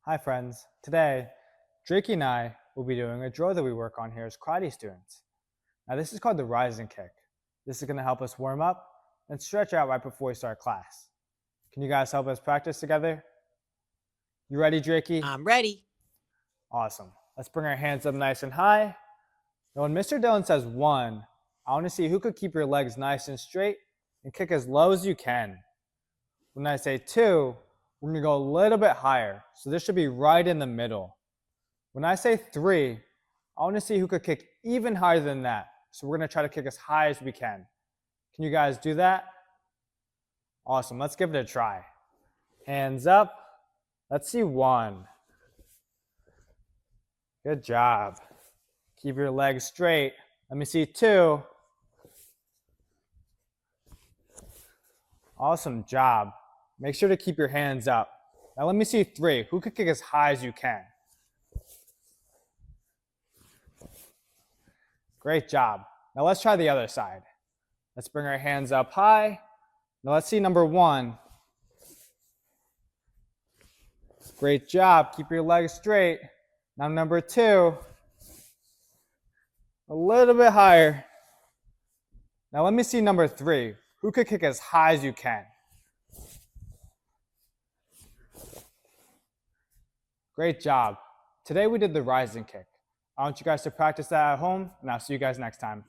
Hi friends, today Drakey and I will be doing a drill that we work on here as karate students. Now this is called the rising kick. This is going to help us warm up and stretch out right before we start class. Can you guys help us practice together? You ready, Drakey? I'm ready. Awesome. Let's bring our hands up nice and high. Now when Mr. Dillon says 1, I want to see who could keep your legs nice and straight and kick as low as you can. When I say 2, we're going to go a little bit higher. So this should be right in the middle. When I say 3, I want to see who could kick even higher than that. So we're going to try to kick as high as we can. Can you guys do that? Awesome. Let's give it a try. Hands up. Let's see 1. Good job. Keep your legs straight. Let me see 2. Awesome job. Make sure to keep your hands up. Now let me see 3. Who could kick as high as you can? Great job. Now let's try the other side. Let's bring our hands up high. Now let's see number 1. Great job. Keep your legs straight. Now number 2. A little bit higher. Now let me see number 3. Who could kick as high as you can? Great job. Today we did the rising kick. I want you guys to practice that at home, and I'll see you guys next time.